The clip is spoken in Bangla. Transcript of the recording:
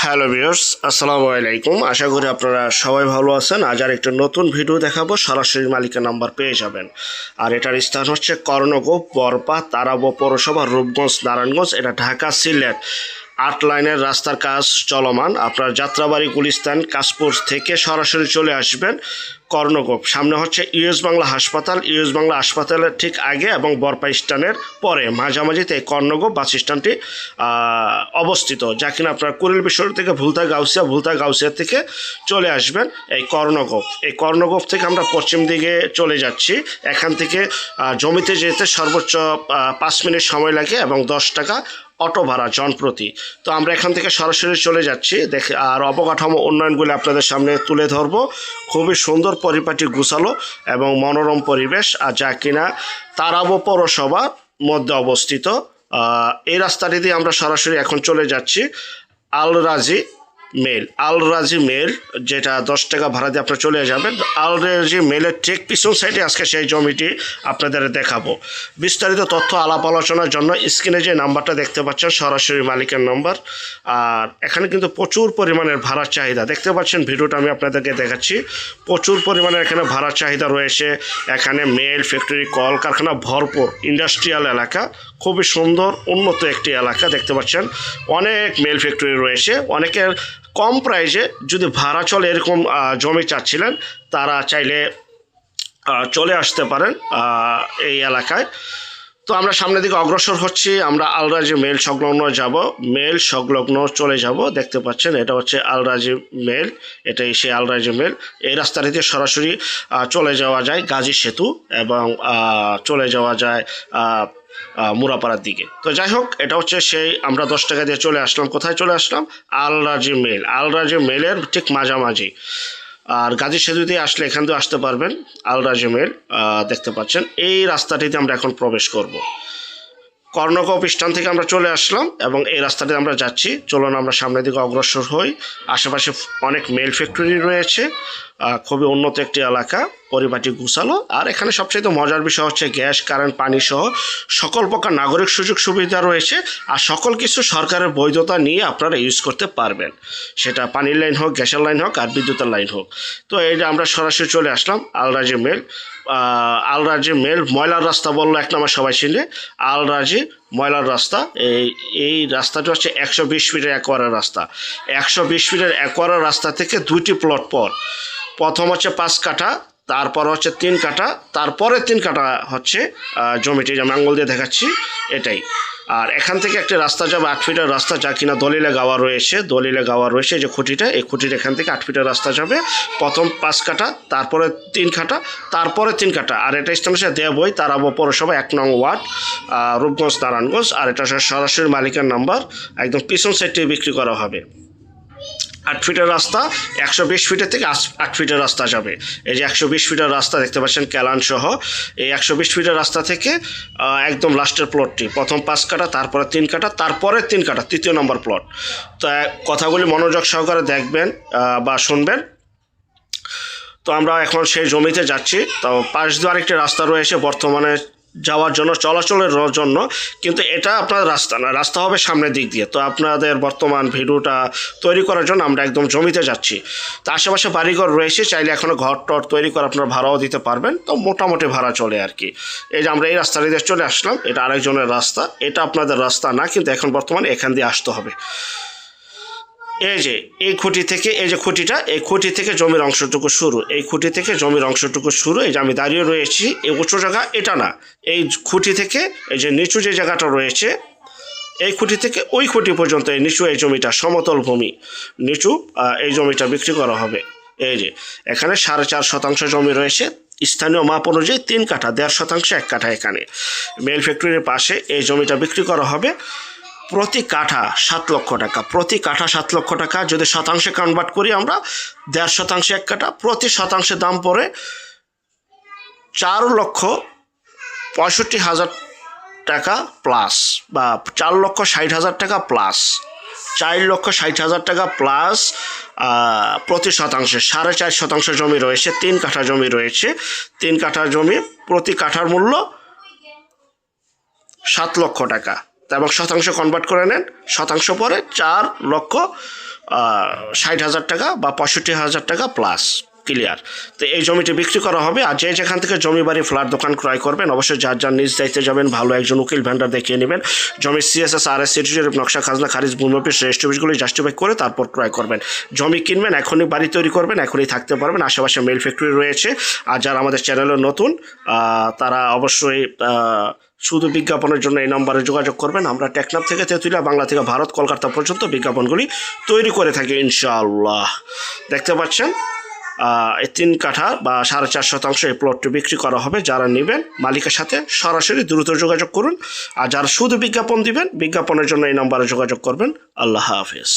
হ্যালো ভিউয়ার্স, আসসালামু আলাইকুম। আশা করি আপনারা সবাই ভালো আছেন। আজ আর একটা নতুন ভিডিও দেখাবো, সরাসরি মালিকের নাম্বার পেয়ে যাবেন। আর এটার স্থান হচ্ছে কর্ণগোপ, বরপা, তারাবো পৌরসভা, রূপগঞ্জ, নারায়ণগঞ্জ। এটা ঢাকা সিলেট 8 লাইনের রাস্তার কাজ চলমান। আপনার যাত্রাবাড়ি, গুলিস্তান, কাশপুর থেকে সরাসরি চলে আসবেন কর্ণগোপ। সামনে হচ্ছে ইউএস বাংলা হাসপাতাল, ইউএস বাংলা হাসপাতালের ঠিক আগে এবং বরপা স্ট্যান্ডের পরে মাঝামাঝিতে এই কর্ণগোপ বাস স্ট্যান্ডটি অবস্থিত, যা কিনা আপনার কুড়িল বিশ্বর থেকে ভুলতা গাউসিয়া থেকে চলে আসবেন এই কর্ণগোপ। এই কর্ণগোপ থেকে আমরা পশ্চিম দিকে চলে যাচ্ছি। এখান থেকে জমিতে যেতে সর্বোচ্চ 5 মিনিট সময় লাগে এবং 10 টাকা অটো ভাড়া জনপ্রতি। তো আমরা এখান থেকে সরাসরি চলে যাচ্ছি দেখে, আর অবকাঠামো উন্নয়নগুলি আপনাদের সামনে তুলে ধরবো। খুবই সুন্দর, পরিপাটি, গুছালো এবং মনোরম পরিবেশ, আর যা কিনা তারাবো পৌরসভার মধ্যে অবস্থিত। এই রাস্তাটি দিয়ে আমরা সরাসরি এখন চলে যাচ্ছি আল রাজি মেল, যেটা 10 টাকা ভাড়া দিয়ে আপনারা চলে যাবেন। আল রাজি মেলের ঠিক পিছন সাইডে আজকে সেই জমিটি আপনাদের দেখাবো। বিস্তারিত তথ্য আলাপ আলোচনার জন্য স্ক্রিনে যে নাম্বারটা দেখতে পাচ্ছেন সরাসরি মালিকের নাম্বার। আর এখানে কিন্তু প্রচুর পরিমাণের ভাড়ার চাহিদা দেখতে পাচ্ছেন, ভিডিওটা আমি আপনাদেরকে দেখাচ্ছি। প্রচুর পরিমাণের এখানে ভাড়ার চাহিদা রয়েছে। এখানে মেল ফ্যাক্টরি, কলকারখানা ভরপুর ইন্ডাস্ট্রিয়াল এলাকা, খুবই সুন্দর উন্নত একটি এলাকা। দেখতে পাচ্ছেন অনেক মেল ফ্যাক্টরি রয়েছে। অনেকের কম প্রাইসে যদি ভাড়া চলে এরকম জমি চাচ্ছিলেন, তারা চাইলে চলে আসতে পারেন এই এলাকায়। তো আমরা সামনের দিকে অগ্রসর হচ্ছি। আমরা আলরাজি মেল সংলগ্ন চলে যাব। দেখতে পাচ্ছেন এটা হচ্ছে আলরাজি মেল, এটাই সে আলরাজি মেল। এই রাস্তাটিতে সরাসরি চলে যাওয়া যায় গাজী সেতু এবং চলে যাওয়া যায় মুরাপাড়ার দিকে। তো যাই হোক, এটা হচ্ছে সেই আমরা 10 টাকা দিয়ে চলে আসলাম। কোথায় চলে আসলাম? আলরাজি মেলের ঠিক মাঝামাঝি। আর গাজী সেতু দিয়ে আসলে এখান দিয়ে আসতে পারবেন আলরাজি মেল। দেখতে পাচ্ছেন এই রাস্তাটিতে আমরা এখন প্রবেশ করব। কর্ণগোপ স্থান থেকে আমরা চলে আসলাম এবং এই রাস্তাতে আমরা যাচ্ছি। চলুন আমরা সামনের দিকে অগ্রসর হই। আশেপাশে অনেক মেল ফ্যাক্টরি রয়েছে, খুবই উন্নত একটি এলাকা, পরিপাটি, গুছালো। আর এখানে সবচেয়ে মজার বিষয় হচ্ছে গ্যাস, কারেন্ট, পানি সহ সকল প্রকার নাগরিক সুযোগ সুবিধা রয়েছে। আর সকল কিছু সরকারের বৈধতা নিয়ে আপনারা ইউজ করতে পারবেন, সেটা পানির লাইন হোক, গ্যাসের লাইন হোক, আর বিদ্যুতের লাইন হোক। তো এইটা আমরা সরাসরি চলে আসলাম আলরাজি মেল। ময়লার রাস্তা বললো এক নামে সবাই চিনে, আলরাজি ময়লার রাস্তা। এই রাস্তাটি হচ্ছে 120 ফিটের একোয়ারের রাস্তা। 120 ফিটের একোয়ারের রাস্তা থেকে 2টি প্লট পর, প্রথম হচ্ছে 5 কাঠা, তারপর হচ্ছে 3 কাঠা, তারপরে 3 কাঠা হচ্ছে জমিটি, যে আমি আঙুল দিয়ে দেখাচ্ছি এটাই। আর এখান থেকে একটা রাস্তা যাবে 8 ফিটের রাস্তা, যা কিনা দলিলে গাওয়া রয়েছে। যে খুঁটিটা, এই খুঁটির এখান থেকে 8 ফিটের রাস্তা যাবে। প্রথম 5 কাঠা, তারপরে 3 কাঠা, তারপরে 3 কাঠা। আর এটা স্থান হচ্ছে দেবই, তারাবো পৌরসভা 1 নং ওয়ার্ড, রূপগঞ্জ, নারায়ণগঞ্জ। আর এটা সরাসরি মালিকের নাম্বার, একদম পিছন সাইডে বিক্রি করা হবে। 8 ফিটের রাস্তা, 120 ফিটের থেকে 8 ফিটের রাস্তা যাবে। এই যে 120 ফিটের রাস্তা দেখতে পাচ্ছেন ক্যালান সহ। এই 120 ফিটের রাস্তা থেকে একদম লাস্টের প্লটটি, প্রথম 5 কাঠা, তারপরে 3 কাঠা, তারপরে 3 কাঠা, 3য় নম্বর প্লট। তো কথাগুলি মনোযোগ সহকারে দেখবেন বা শুনবেন। তো আমরা এখন সেই জমিতে যাচ্ছি। তো পাশ দিয়ে আরেকটি রাস্তা রয়েছে বর্তমানে যাওয়ার জন্য, চলাচলের জন্য, কিন্তু এটা আপনার রাস্তা না, রাস্তা হবে সামনের দিক দিয়ে। তো আপনাদের বর্তমান ভিডিওটা তৈরি করার জন্য আমরা একদম জমিতে যাচ্ছি। তো আশেপাশে বাড়িঘর রয়েছে, চাইলে এখনও ঘর টর তৈরি করে আপনারা ভাড়াও দিতে পারবেন। তো মোটামুটি ভাড়া চলে আর কি। এই যে আমরা এই রাস্তাটি দিয়ে চলে আসলাম, এটা আরেকজনের রাস্তা, এটা আপনাদের রাস্তা না, কিন্তু এখন বর্তমানে এখান দিয়ে আসতে হবে। এই যে এই খুঁটি থেকে, এই যে খুঁটিটা, এই খুঁটি থেকে জমির অংশটুকু শুরু, এই যে আমি দাঁড়িয়ে রয়েছি, এই উঁচু জায়গা এটা না, এই খুঁটি থেকে এই যে নিচু যে জায়গাটা রয়েছে, এই খুঁটি থেকে ওই খুঁটি পর্যন্ত এই নিচু এই জমিটা, সমতল ভূমি নিচু, এই জমিটা বিক্রি করা হবে। এই যে এখানে 4.5 শতাংশ জমি রয়েছে, স্থানীয় মাপ অনুযায়ী 3 কাঠা, 1.5 শতাংশ 1 কাঠা। এখানে মেল ফ্যাক্টরির পাশে এই জমিটা বিক্রি করা হবে প্রতি কাঠা 7 লক্ষ টাকা। প্রতি কাঠা 7 লক্ষ টাকা। যদি শতাংশে কনভার্ট করি আমরা, 1.5 শতাংশে 1 কাঠা, প্রতি শতাংশের দাম পড়ে 4,65,000 টাকা প্লাস, বা 4,60,000 টাকা প্লাস, 4,60,000 টাকা প্লাস প্রতি শতাংশে। 4.5 শতাংশ জমি রয়েছে, 3 কাঠা জমি রয়েছে। 3 কাঠা জমি, প্রতি কাঠার মূল্য 7 লক্ষ টাকা। এবং শতাংশ কনভার্ট করে নেন, শতাংশ পরে 4,65,000 60,000 টাকা বা 65,000 টাকা প্লাস ক্লিয়ার। তো এই জমিটি বিক্রি করা হবে। আর যে যেখান থেকে জমি বাড়ি ফ্ল্যাট দোকান ক্রয় করবেন অবশ্যই যার যার নিজ দায়িত্বে যাবেন, ভালো একজন উকিল ভেন্ডার দেখিয়ে নেবেন। জমির সিএসএস RS সিটিজের নকশা খাজনা খারিজ ভূমি অফিস রেজিস্ট্রিগুলি জাস্টিফাই করে তারপর ক্রয় করবেন। জমি কিনবেন, এখনই বাড়ি তৈরি করবেন, এখনই থাকতে পারবেন। আশেপাশে মেল ফ্যাক্টরি রয়েছে। আর যারা আমাদের চ্যানেলে নতুন তারা অবশ্যই শুধু বিজ্ঞাপনের জন্য এই নম্বরে যোগাযোগ করবেন। আমরা টেকনাফ থেকে তেঁতুলিয়া, বাংলা থেকে ভারত, কলকাতা পর্যন্ত বিজ্ঞাপনগুলি তৈরি করে থাকি ইনশাআল্লাহ। দেখতে পাচ্ছেন এই 3 কাঠা বা 4.5 শতাংশ এই প্লটটি বিক্রি করা হবে। যারা নেবেন মালিকের সাথে সরাসরি দ্রুত যোগাযোগ করুন। আর যারা শুধু বিজ্ঞাপন দিবেন, বিজ্ঞাপনের জন্য এই নম্বরে যোগাযোগ করবেন। আল্লাহ হাফেজ।